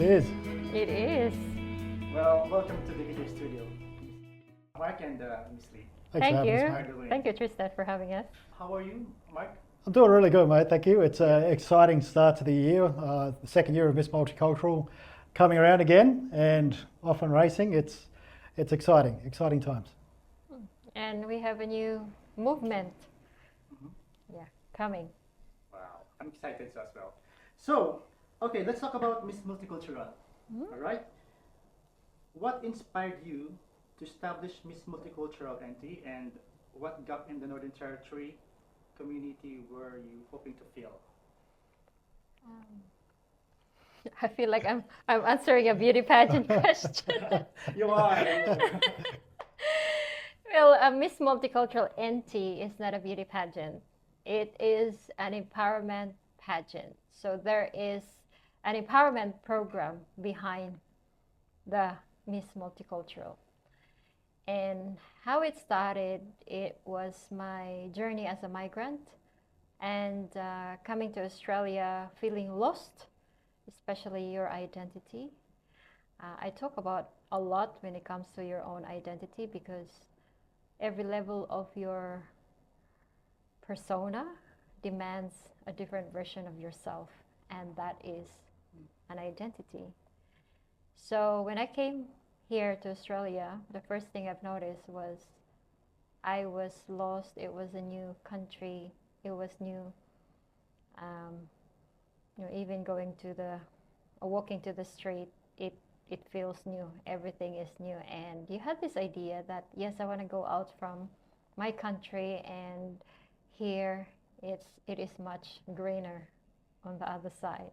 It is. It is. Well, welcome to DKJ Studio, Mark and Miss Lee. Thanks for Thank having us, you. mate. doing? Thank you, Tristan, for having us. How are you, Mark? I'm doing really good, mate. Thank you. It's an exciting start to the year. The second year of Miss Multicultural coming around again and off and racing. It's exciting times. And we have a new movement. Yeah, coming. Wow, I'm excited as well. So, okay, let's talk about Miss Multicultural. All right. What inspired you to establish Miss Multicultural NT, and what gap in the Northern Territory community were you hoping to fill? I feel like I'm answering a beauty pageant question. You are. Well, Miss Multicultural NT is not a beauty pageant. It is an empowerment pageant. So there is an empowerment program behind the Miss Multicultural. And how it started, it was my journey as a migrant and coming to Australia feeling lost, especially your identity. I talk about a lot when it comes to your own identity because every level of your persona demands a different version of yourself, and that is an identity. So when I came here to Australia, the first thing I've noticed was I was lost. It was a new country. It was new. Even going to walking to the street, it feels new. Everything is new. And you had this idea that, yes, I want to go out from my country, and here it is much greener on the other side.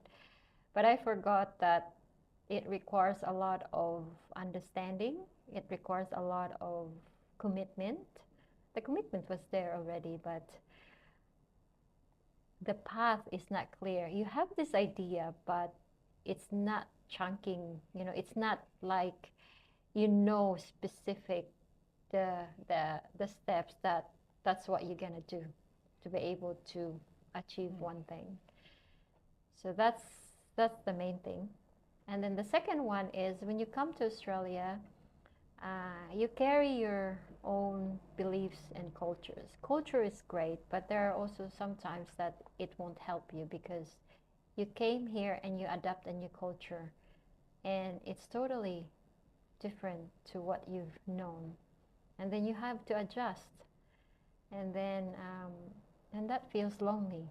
But I forgot that it requires a lot of understanding. It requires a lot of commitment. The commitment was there already, but the path is not clear. You have this idea, but it's not chunking. It's not like specific the steps that's what you're gonna do to be able to achieve one thing. So that's the main thing. And then the second one is when you come to Australia, you carry your own beliefs and cultures. Culture is great, but there are also sometimes that it won't help you because you came here and you adapt a new culture, and it's totally different to what you've known. And then you have to adjust, and then and that feels lonely.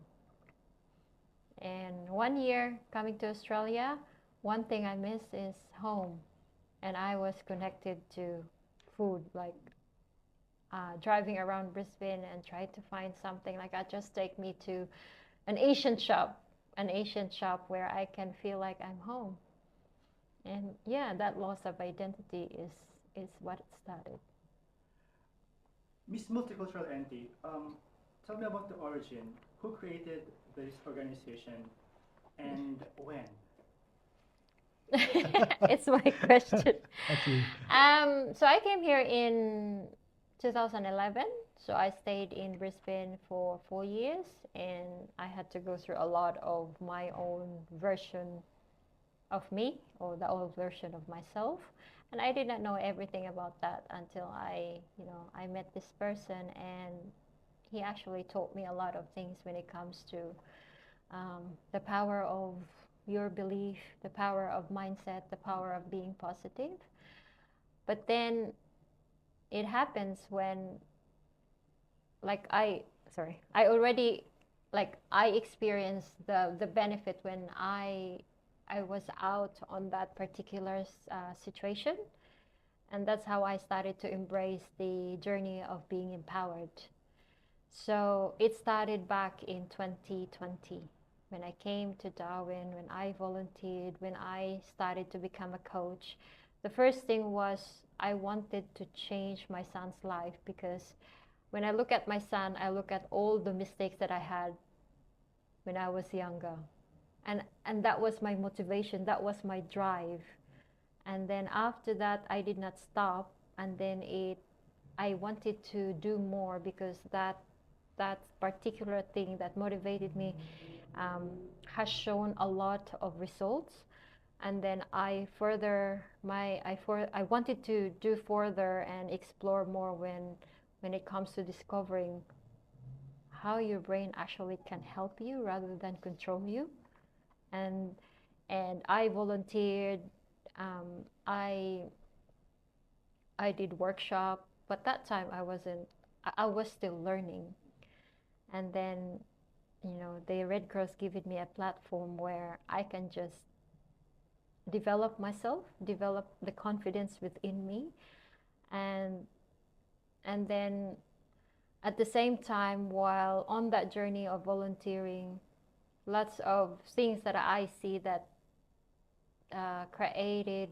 And 1 year coming to Australia, one thing I miss is home, and I was connected to food, like driving around Brisbane and try to find something like that. Just take me to an Asian shop where I can feel like I'm home. And yeah, that loss of identity is what it started. Miss Multicultural NT, tell me about the origin. Who created this organization and when? It's my question. Thank you. So I came here in 2011. So I stayed in Brisbane for 4 years, and I had to go through a lot of my own version of me, or the old version of myself. And I did not know everything about that until I met this person, and he actually taught me a lot of things when it comes to the power of your belief, the power of mindset, the power of being positive. But then it happens when, I experienced the benefit when I was out on that particular situation, and that's how I started to embrace the journey of being empowered. So it started back in 2020 when I came to Darwin, when I volunteered, when I started to become a coach. The first thing was I wanted to change my son's life, because when I look at my son, I look at all the mistakes that I had when I was younger. And that was my motivation, that was my drive. And then after that, I did not stop. And then I wanted to do more, because that particular thing that motivated me has shown a lot of results. And then I wanted to do further and explore more when it comes to discovering how your brain actually can help you rather than control you. And I volunteered. I did workshop, but that time I was still learning. And then, the Red Cross given me a platform where I can just develop myself, develop the confidence within me, and then at the same time, while on that journey of volunteering, lots of things that I see that created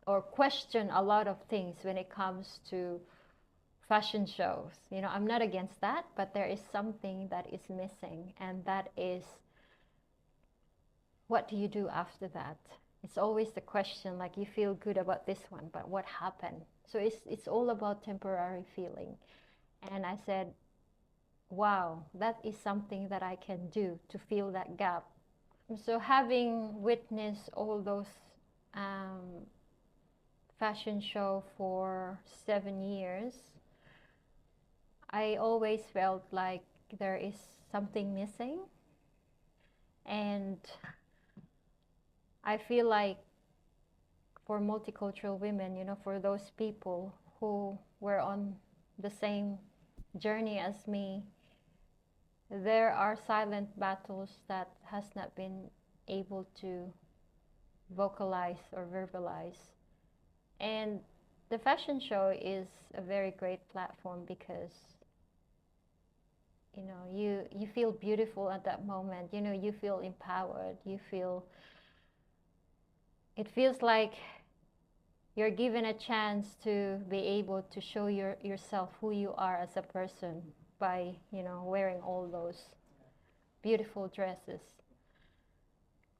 or question a lot of things when it comes to fashion shows. I'm not against that, but there is something that is missing, and that is, what do you do after that? It's always the question, like, you feel good about this one, but what happened? So it's all about temporary feeling. And I said, wow, that is something that I can do to fill that gap. So having witnessed all those fashion show for 7 years, I always felt like there is something missing. And I feel like for multicultural women, for those people who were on the same journey as me, there are silent battles that has not been able to vocalize or verbalize. And the fashion show is a very great platform because you feel beautiful at that moment. You feel empowered. It feels like you're given a chance to be able to show yourself who you are as a person by wearing all those beautiful dresses.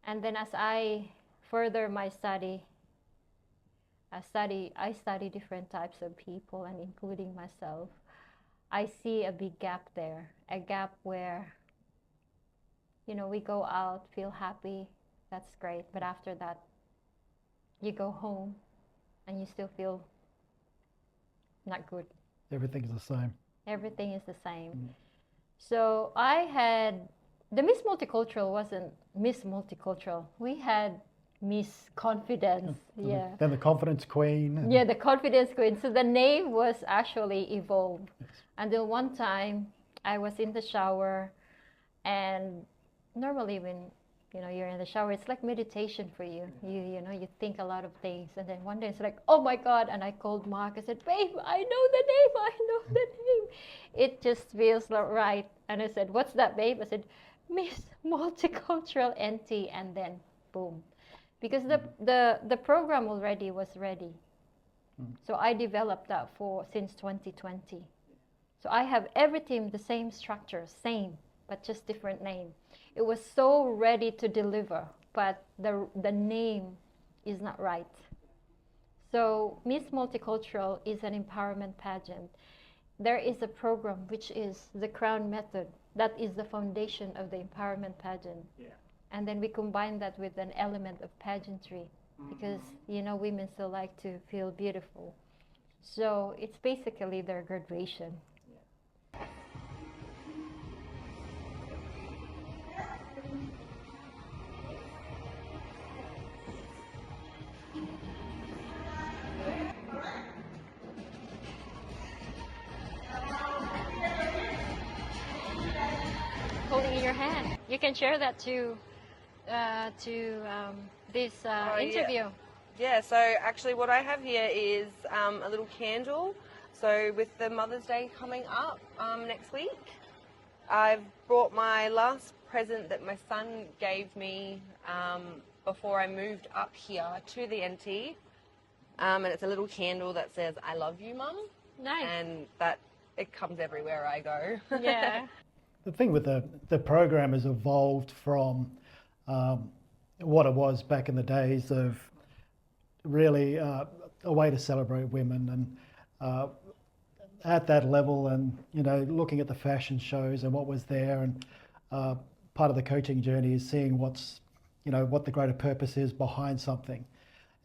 And then as I further my study, I study different types of people, and including myself. I see a big gap there, a gap where we go out, feel happy, that's great, but after that you go home and you still feel not good. Everything's the same. Everything is the same. So the Miss Multicultural wasn't Miss Multicultural. We had Miss Confidence. Yeah. Then the Confidence Queen. Yeah, the Confidence Queen. So the name was actually evolved. Yes. Until one time I was in the shower, and normally when you're in the shower, it's like meditation for you. You think a lot of things, and then one day it's like, oh my God! And I called Mark. I said, babe, I know the name. It just feels right. And I said, what's that, babe? I said, Miss Multicultural NT, and then boom, because the program already was ready. So I developed that since 2020. So I have everything the same structure, same, but just different name. It was so ready to deliver, but the name is not right. So Miss Multicultural is an empowerment pageant. There is a program which is the Crown Method. That is the foundation of the empowerment pageant. Yeah. And then we combine that with an element of pageantry, because women still like to feel beautiful. So it's basically their graduation. Holding in your hand. You can share that to this interview. Yeah, so actually what I have here is a little candle. So with the Mother's Day coming up next week, I've brought my last present that my son gave me before I moved up here to the NT. And it's a little candle that says, I love you, Mum. Nice. And that it comes everywhere I go. Yeah. The thing with the program has evolved from what it was back in the days of really a way to celebrate women, and at that level, and looking at the fashion shows and what was there, and part of the coaching journey is seeing what's what the greater purpose is behind something.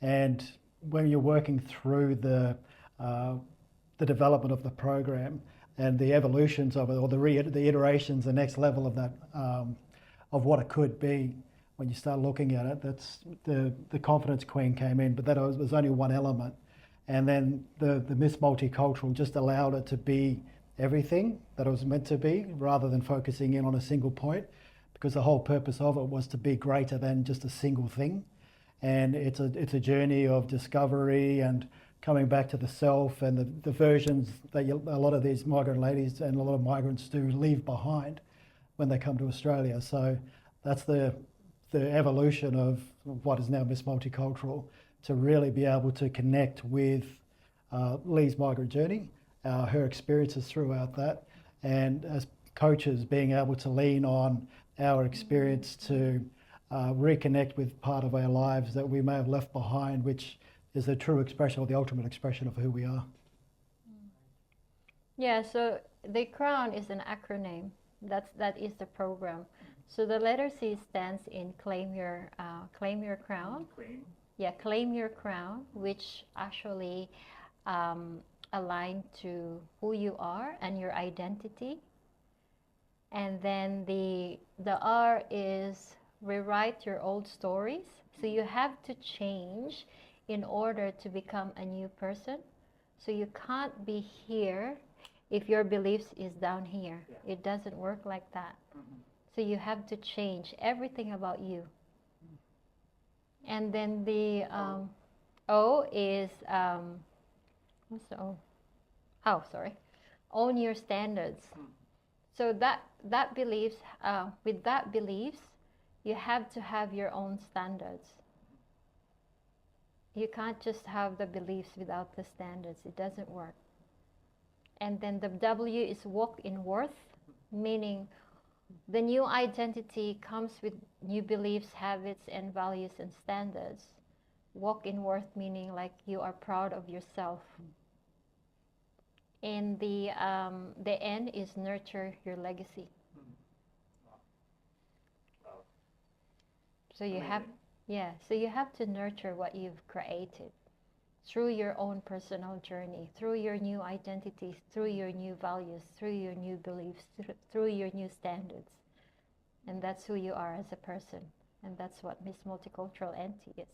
And when you're working through the development of the program and the evolutions of it, or the iterations, the next level of that, of what it could be, when you start looking at it, that's the Confidence Queen came in, but that was only one element. And then the Miss Multicultural just allowed it to be everything that it was meant to be, rather than focusing in on a single point, because the whole purpose of it was to be greater than just a single thing. And it's a journey of discovery and coming back to the self, and the versions that a lot of these migrant ladies and a lot of migrants do leave behind when they come to Australia. So that's the evolution of what is now Miss Multicultural, to really be able to connect with Lee's migrant journey, her experiences throughout that, and as coaches being able to lean on our experience to reconnect with part of our lives that we may have left behind, which is the true expression or the ultimate expression of who we are. Yeah, so the crown is an acronym. That is the program. So the letter C stands in claim your crown. Claim. Yeah, claim your crown, which actually align to who you are and your identity. And then the R is rewrite your old stories. So you have to change in order to become a new person. So you can't be here if your beliefs is down here. Yeah. It doesn't work like that. So you have to change everything about you. And then the O is, what's the O? Oh, sorry. Own your standards. So that beliefs, with that beliefs, you have to have your own standards. You can't just have the beliefs without the standards. It doesn't work. And then the W is walk in worth, meaning the new identity comes with new beliefs, habits, and values and standards. Walk in worth, meaning like you are proud of yourself. And the N is nurture your legacy. Wow. So you Amazing. so you have to nurture what you've created through your own personal journey, through your new identities, through your new values, through your new beliefs, through your new standards. And that's who you are as a person. And that's what Miss Multicultural NT is.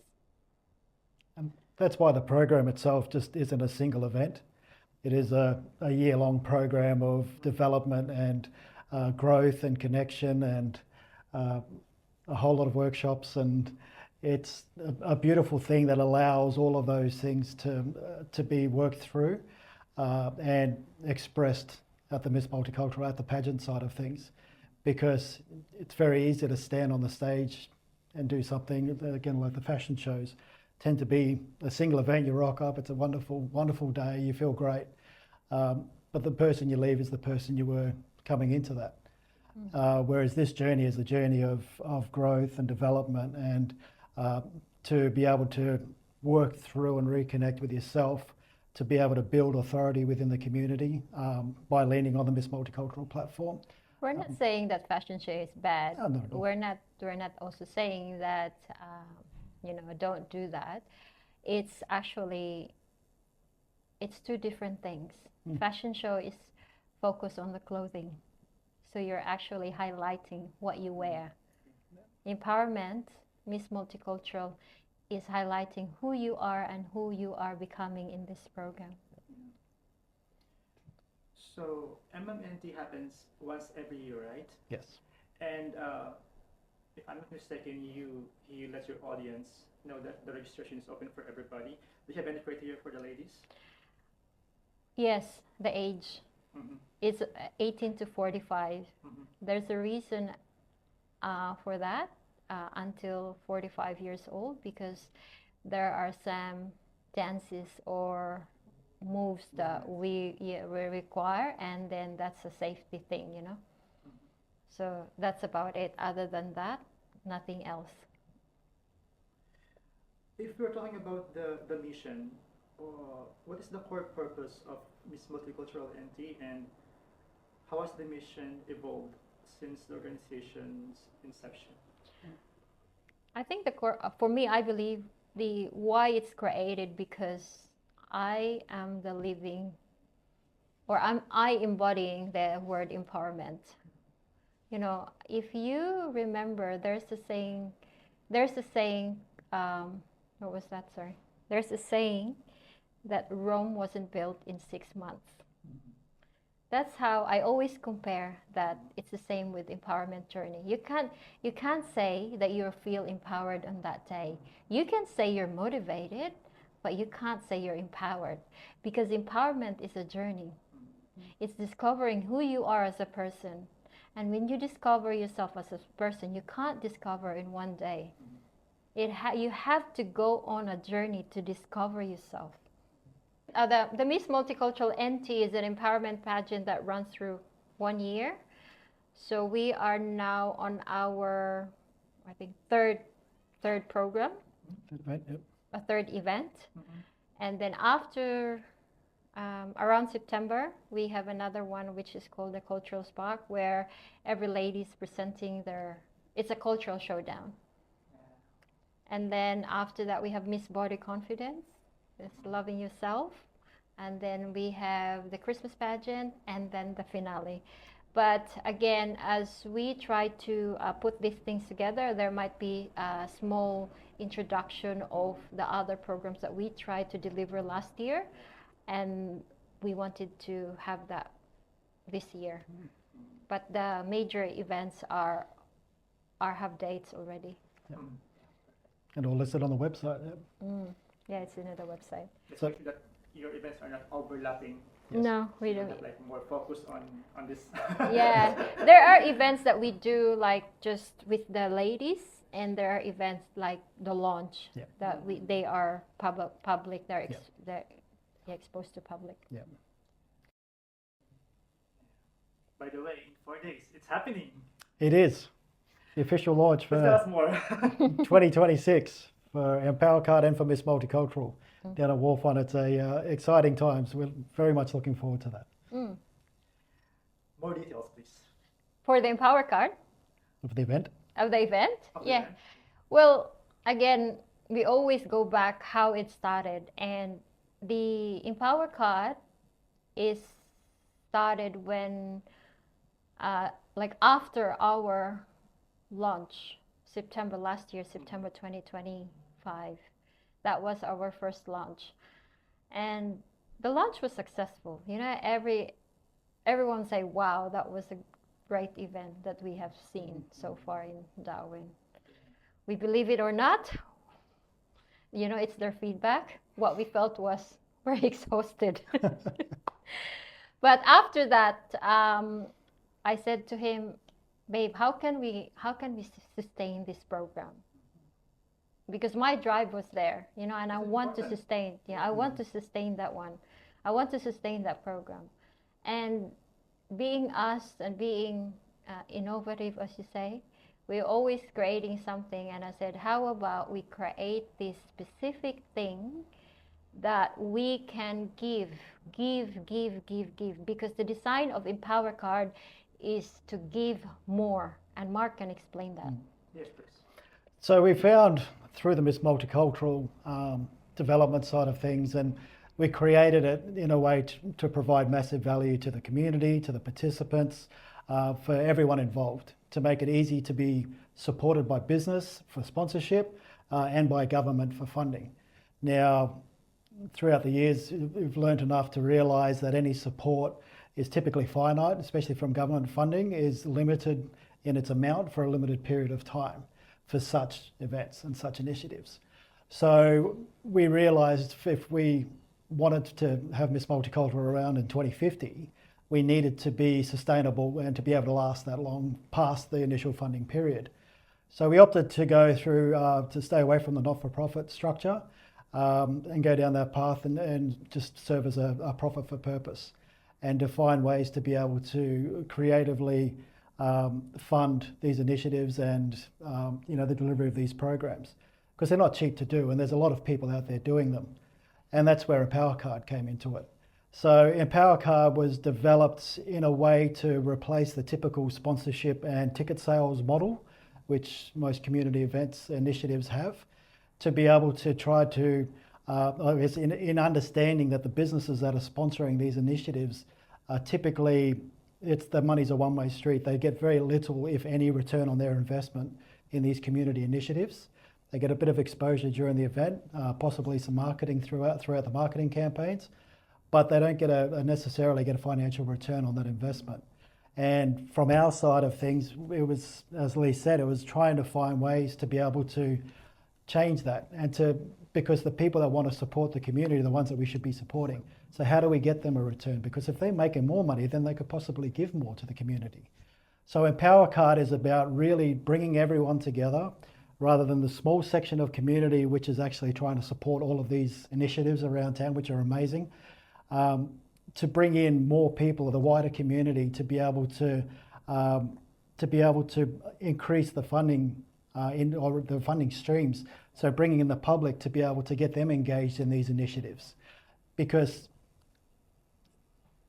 And that's why the program itself just isn't a single event. It is a year-long program of development and growth and connection, and a whole lot of workshops, and it's a beautiful thing that allows all of those things to be worked through and expressed at the Miss Multicultural, at the pageant side of things, because it's very easy to stand on the stage and do something, again, like the fashion shows tend to be a single event. You rock up, it's a wonderful, wonderful day, you feel great, but the person you leave is the person you were coming into that. Whereas this journey is a journey of growth and development, and to be able to work through and reconnect with yourself, to be able to build authority within the community by leaning on the Miss Multicultural platform. We're not saying that fashion show is bad. No, not at all. We're not also saying that don't do that. It's actually two different things. Fashion show is focused on the clothing. So you're actually highlighting what you wear. Empowerment, Miss Multicultural, is highlighting who you are and who you are becoming in this program. So MMNT happens once every year, right? Yes. And if I'm not mistaken, you let your audience know that the registration is open for everybody. Do you have any criteria for the ladies? Yes, the age. It's 18 to 45. There's a reason for that, until 45 years old, because there are some dances or moves that we require, and then that's a safety thing, So that's about it. Other than that, nothing else. If we're talking about the mission, what is the core purpose of Miss Multicultural NT, and how has the mission evolved since the organization's inception? I think the core, for me, I believe the why it's created because I am the living, or I embodying the word empowerment. You know, if you remember, there's a saying, what was that, sorry? There's a saying that Rome wasn't built in 6 months. That's how I always compare that. It's the same with empowerment journey. You can't say that you feel empowered on that day. You can say you're motivated, but you can't say you're empowered, because empowerment is a journey. It's discovering who you are as a person. And when you discover yourself as a person, you can't discover in one day. You have to go on a journey to discover yourself. The Miss Multicultural NT is an empowerment pageant that runs through 1 year. So we are now on our, I think, third program, Right, yep. a third event. And then after, around September, we have another one which is called the Cultural Spark, where every lady is presenting it's a cultural showdown. And then after that, we have Miss Body Confidence. It's loving yourself. And then we have the Christmas pageant and then the finale. But again, as we try to put these things together, there might be a small introduction of the other programs that we tried to deliver last year. And we wanted to have that this year. But the major events have dates already. Yep. And all listed on the website. Yep. Yeah, it's in the website. So that your events are not overlapping. Yes. No, we So don't. have, like, more focus on this. Yeah, there are events that we do like just with the ladies, and there are events like the launch Yeah. that they are public. They're exposed to public. Yeah. By the way, in 4 days, it's happening. It is the official launch Let's tell us for more. 2026 for EmpowerCard and for Miss Multicultural down at Wharfon. It's a exciting time, so we're very much looking forward to that. More details, please. For the EmpowerCard Of the event. of the event, Of the yeah. event. Well, again, we always go back how it started, and the EmpowerCard is started when, like after our launch, September last year, September 2025. That was our first launch, and the launch was successful. You know, everyone say, "Wow, that was a great event that we have seen so far in Darwin." We believe it or not, you know, it's their feedback. What we felt was we're exhausted. But after that, I said to him, "Babe, how can we sustain this program?" Because my drive was there, you know, and I want to sustain. Yeah, I want to sustain that one. I want to sustain that program, and being us and being innovative, as you say, we're always creating something. And I said, how about we create this specific thing that we can give, because the design of EmpowerCard is to give more, and Mark can explain that. Yes, please. So we found through the Miss Multicultural development side of things, and we created it in a way to provide massive value to the community, to the participants, for everyone involved, to make it easy to be supported by business for sponsorship and by government for funding. Now, throughout the years, we've learned enough to realise that any support is typically finite, especially from government funding, is limited in its amount for a limited period of time for such events and such initiatives. So we realised if we wanted to have Miss Multicultural around in 2050, we needed to be sustainable and to be able to last that long past the initial funding period. So we opted to go through, to stay away from the not-for-profit structure and go down that path and just serve as a profit for purpose, and to find ways to be able to creatively fund these initiatives and the delivery of these programs, because they're not cheap to do, and there's a lot of people out there doing them. And that's where EmpowerCard came into it. So EmpowerCard was developed in a way to replace the typical sponsorship and ticket sales model which most community events initiatives have, to be able to try to, I guess in understanding that the businesses that are sponsoring these initiatives are typically, the money's a one-way street. They get very little, if any, return on their investment in these community initiatives. They get a bit of exposure during the event, possibly some marketing throughout the marketing campaigns, but they don't get necessarily get a financial return on that investment. And from our side of things, it was, as Lee said, it was trying to find ways to be able to change that, because the people that want to support the community are the ones that we should be supporting. So how do we get them a return? Because if they're making more money, then they could possibly give more to the community. So EmpowerCard is about really bringing everyone together, rather than the small section of community which is actually trying to support all of these initiatives around town, which are amazing, to bring in more people of the wider community to be able to increase the funding or the funding streams. So bringing in the public to be able to get them engaged in these initiatives, because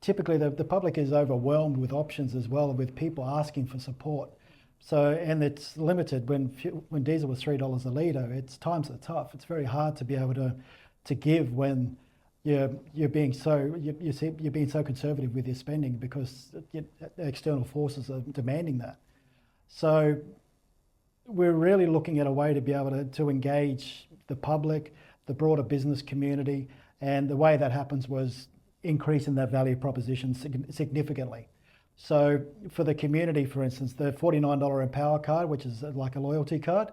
typically the public is overwhelmed with options as well, with people asking for support. So, and it's limited. When diesel was $3 a litre, times are tough. It's very hard to be able to give when you're being so conservative with your spending, because external forces are demanding that. So we're really looking at a way to be able to engage the public, the broader business community, and the way that happens was increasing that value proposition significantly. So for the community, for instance, the $49 EmpowerCard, which is like a loyalty card,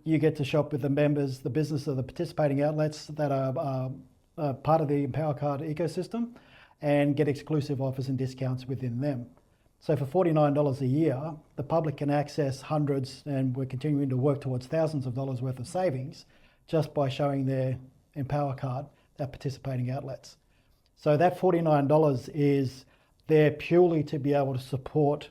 you get to shop with the members, the business of the participating outlets that are part of the EmpowerCard ecosystem, and get exclusive offers and discounts within them. So for $49 a year, the public can access hundreds, and we're continuing to work towards thousands of dollars worth of savings just by showing their EmpowerCard at participating outlets. So that $49 is there purely to be able to support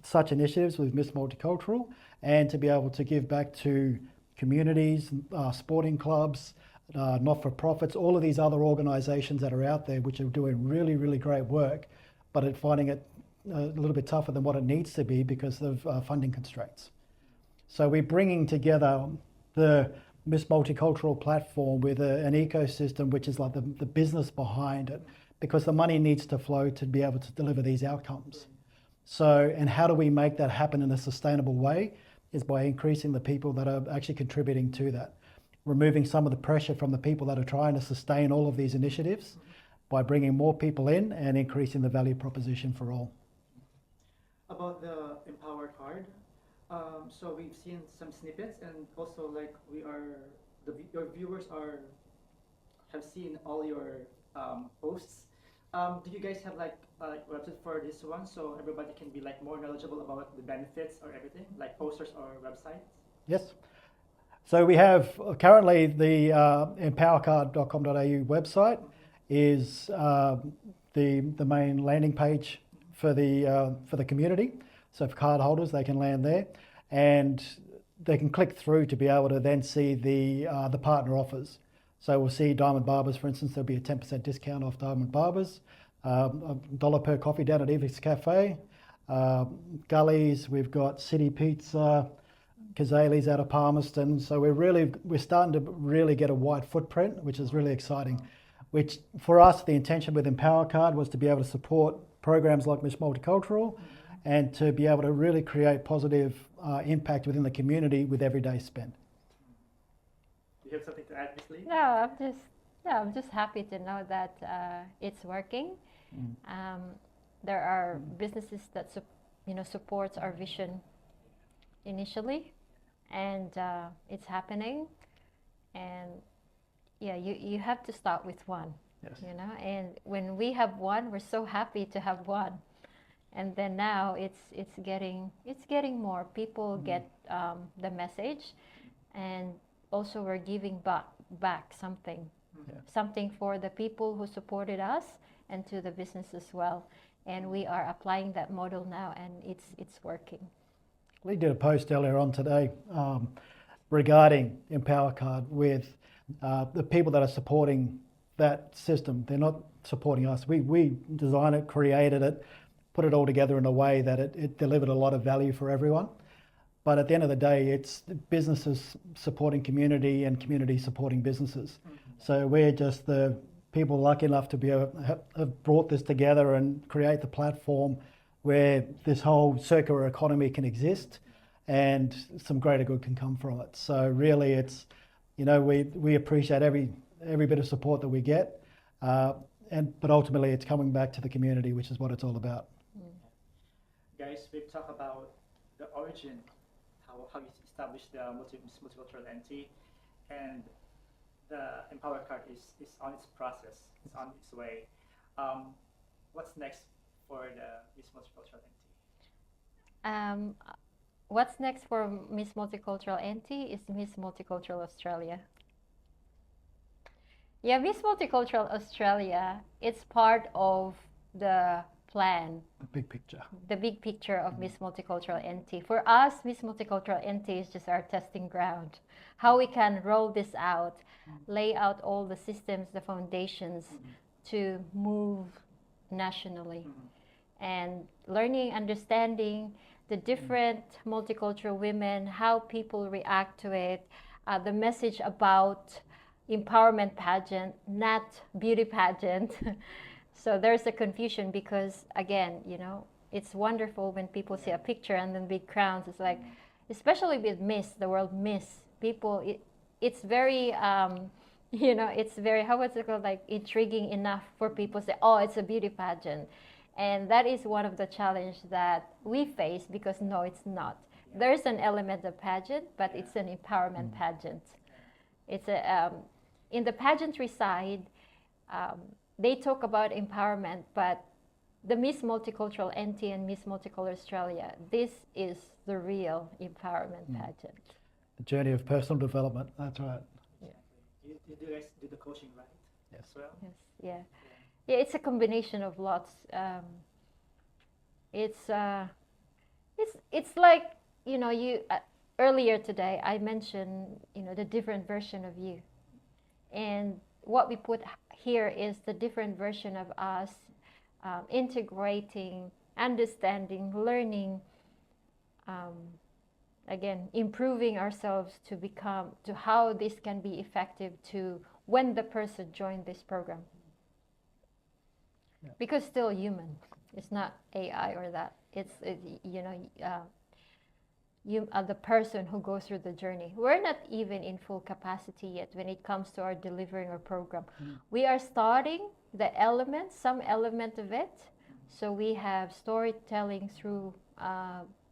such initiatives with Miss Multicultural, and to be able to give back to communities, sporting clubs, not-for-profits, all of these other organisations that are out there which are doing really, really great work, but are finding it a little bit tougher than what it needs to be because of funding constraints. So we're bringing together the Miss Multicultural platform with an ecosystem which is like the business behind it, because the money needs to flow to be able to deliver these outcomes. So, and how do we make that happen in a sustainable way is by increasing the people that are actually contributing to that, removing some of the pressure from the people that are trying to sustain all of these initiatives by bringing more people in and increasing the value proposition for all. About the EmpowerCard, so we've seen some snippets, and also like your viewers have seen all your posts. Do you guys have like a website for this one, so everybody can be like more knowledgeable about the benefits or everything, like posters or websites? Yes. So we have currently the empowercard.com.au website is the main landing page for the community. So for card holders, they can land there, and they can click through to be able to then see the partner offers. So we'll see Diamond Barbers, for instance. There'll be a 10% discount off Diamond Barbers, $1 per coffee down at Evix Cafe. Gullies, we've got City Pizza, Kazali's out of Palmerston. So we're starting to really get a wide footprint, which is really exciting. Which for us, the intention with EmpowerCard was to be able to support programs like Miss Multicultural, and to be able to really create positive impact within the community with everyday spend. Do you have something to add, Ms. Lee? No, I'm just happy to know that it's working. There are businesses that supports our vision initially, and it's happening. And yeah, you have to start with one. Yes. And when we have one, we're so happy to have one. And then now it's getting more people get the message, and also we're giving back something, something for the people who supported us and to the business as well. And we are applying that model now, and it's working. Lee did a post earlier on today regarding EmpowerCard with the people that are supporting that system. They're not supporting us. We designed it, created it, put it all together in a way that it delivered a lot of value for everyone. but at the end of the day, it's businesses supporting community and community supporting businesses. So we're just the people lucky enough to be have brought this together and create the platform where this whole circular economy can exist and some greater good can come from it. So really it's, we appreciate every bit of support that we get, but ultimately it's coming back to the community, which is what it's all about. Guys, we've talked about the origin, how you established the multicultural NT, and the EmpowerCard is on its process, it's on its way. What's next for the Miss Multicultural NT? What's next for Miss Multicultural NT is Miss Multicultural Australia. Yeah, Miss Multicultural Australia, it's part of the plan, The big picture. the big picture of Miss Multicultural NT. For us, Miss Multicultural NT is just our testing ground. How we can roll this out, lay out all the systems, the foundations to move nationally. And learning, understanding the different multicultural women, how people react to it, the message about empowerment pageant, not beauty pageant. So there's a confusion because, again, it's wonderful when people see a picture and then big crowns. It's like, especially with Miss, the world Miss, people, it's very, it's very, how was it called, like intriguing enough for people to say, oh, it's a beauty pageant. And that is one of the challenges that we face because no, it's not. There's an element of pageant, but it's an empowerment pageant. It's in the pageantry side, they talk about empowerment, but the Miss Multicultural NT and Miss Multicultural Australia, this is the real empowerment pageant. The journey of personal development, that's right. You guys do the coaching, right? Yes. As well? Yes, yeah. Yeah, it's a combination of lots. It's like, earlier today I mentioned, the different version of you. And what we put here is the different version of us integrating, understanding, learning, again, improving ourselves to how this can be effective to when the person joined this program. Yeah. Because still human. It's not AI or that. You are the person who goes through the journey. We're not even in full capacity yet when it comes to our delivering our program. We are starting some element of it. So we have storytelling through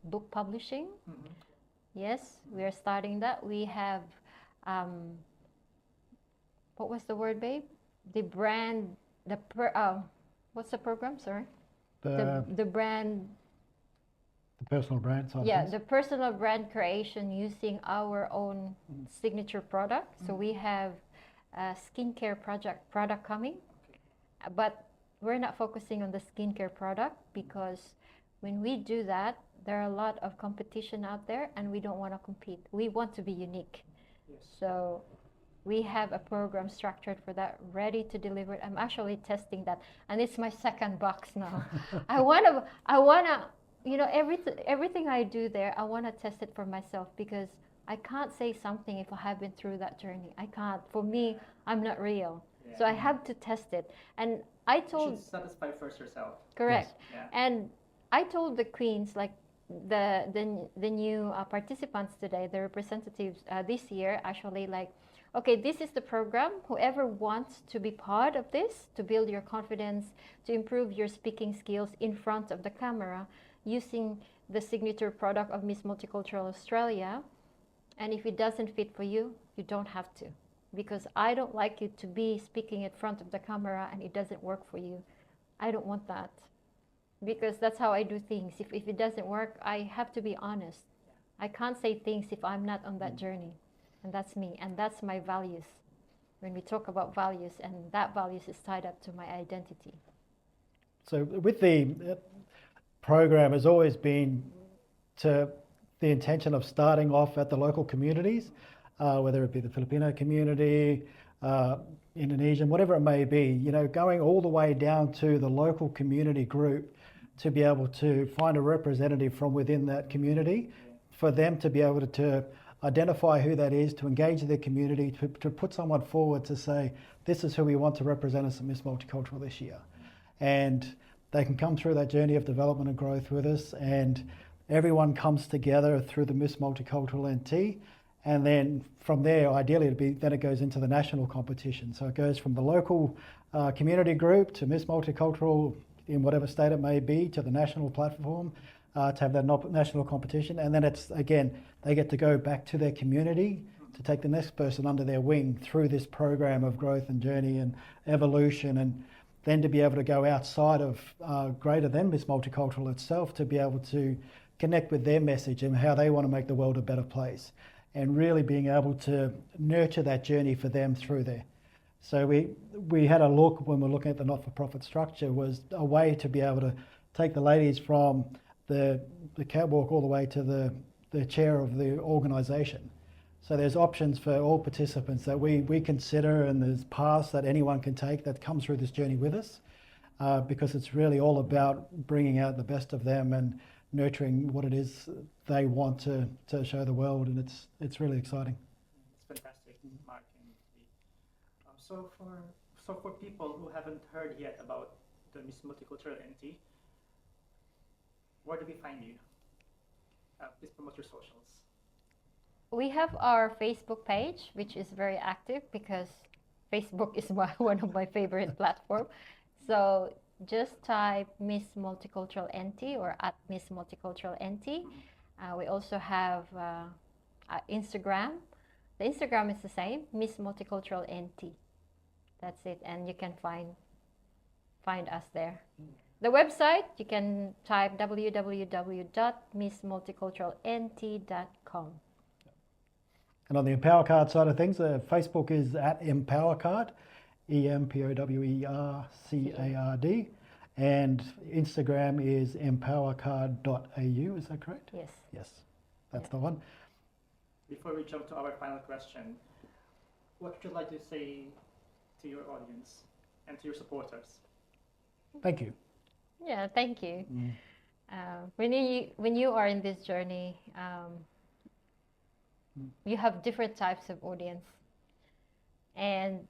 book publishing. Yes, we are starting that. We have, what was the word, babe? The brand, what's the program? Sorry. The brand. The personal brand side. Yeah, the personal brand creation using our own signature product. So we have a skincare product coming, but we're not focusing on the skincare product because when we do that, there are a lot of competition out there and we don't want to compete. We want to be unique. Yes. So we have a program structured for that, ready to deliver it. I'm actually testing that, and it's my second box now. I wanna, everything I do there, I wanna test it for myself because I can't say something if I haven't been through that journey. I can't. For me, I'm not real. Yeah. So I have to test it. And I told. You should satisfy first yourself. Correct. Yes. Yeah. And I told the queens, like the new participants today, the representatives this year, actually, like, okay, this is the program. Whoever wants to be part of this, to build your confidence, to improve your speaking skills in front of the camera, using the signature product of Miss Multicultural Australia. And if it doesn't fit for you, you don't have to. Because I don't like you to be speaking in front of the camera and it doesn't work for you. I don't want that. Because that's how I do things. If it doesn't work, I have to be honest. I can't say things if I'm not on that journey. And that's me. And that's my values. When we talk about values, and that values is tied up to my identity. So with the program has always been to the intention of starting off at the local communities, whether it be the Filipino community, Indonesian, whatever it may be, going all the way down to the local community group to be able to find a representative from within that community for them to be able to identify who that is, to engage their community, to put someone forward to say, this is who we want to represent us at Miss Multicultural this year. And they can come through that journey of development and growth with us, and everyone comes together through the Miss Multicultural NT. And then from there, ideally, it goes into the national competition. So it goes from the local community group to Miss Multicultural in whatever state it may be, to the national platform, to have that national competition. And then it's, again, they get to go back to their community to take the next person under their wing through this program of growth and journey and evolution, and then to be able to go outside of greater than Miss Multicultural itself, to be able to connect with their message and how they want to make the world a better place, and really being able to nurture that journey for them through there. So we had a look when we're looking at the not-for-profit structure, was a way to be able to take the ladies from the catwalk all the way to the chair of the organisation. So there's options for all participants that we consider, and there's paths that anyone can take that come through this journey with us, because it's really all about bringing out the best of them and nurturing what it is they want to show the world, and it's really exciting. It's fantastic, Mark and Lee. So for people who haven't heard yet about the Miss Multicultural NT, where do we find you? Please promote your socials. We have our Facebook page, which is very active because Facebook is one of my favorite platforms. So just type Miss Multicultural NT or at Miss Multicultural NT. We also have Instagram. The Instagram is the same, Miss Multicultural NT. That's it, and you can find us there. The website, you can type www.missmulticulturalnt.com. And on the EmpowerCard side of things, Facebook is at EmpowerCard, EmpowerCard, and Instagram is empowercard.au, is that correct? Yes. Yes, that's the one. Before we jump to our final question, what would you like to say to your audience and to your supporters? Thank you. Yeah, thank you. When you are in this journey, you have different types of audience, and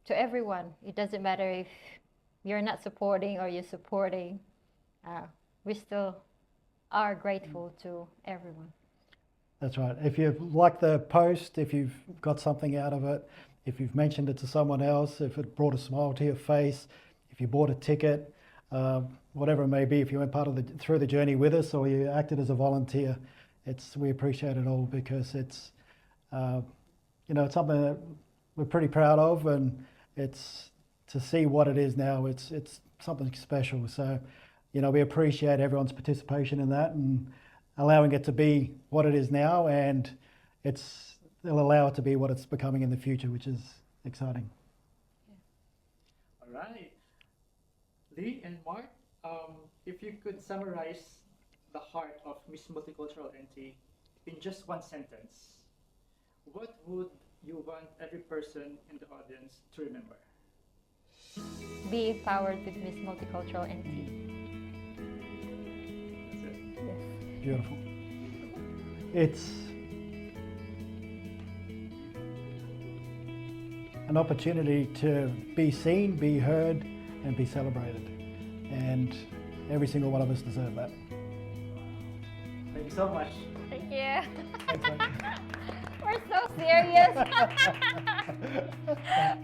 to everyone, it doesn't matter if you're not supporting or you're supporting, we still are grateful to everyone. That's right. If you like the post, if you've got something out of it, if you've mentioned it to someone else, if it brought a smile to your face, if you bought a ticket, whatever it may be, if you went through the journey with us or you acted as a volunteer, we appreciate it all, because it's it's something that we're pretty proud of, and it's to see what it is now. It's something special. So we appreciate everyone's participation in that and allowing it to be what it is now, and it'll allow it to be what it's becoming in the future, which is exciting. All right. Lee and Mark, if you could summarize the heart of Miss Multicultural NT in just one sentence, what would you want every person in the audience to remember? Be empowered with Miss Multicultural NT. That's it. Yes. Beautiful. It's an opportunity to be seen, be heard, and be celebrated. And every single one of us deserve that. Thank you so much. Thank you. Thanks, mate. We're so serious.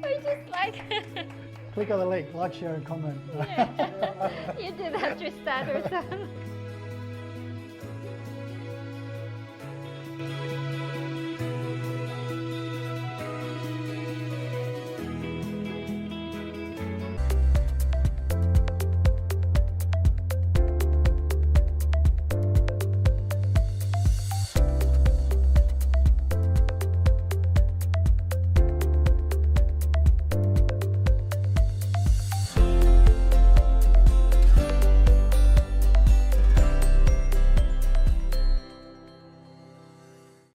We're just like... Click on the link, like, share, and comment. You do that, Tristan, or something.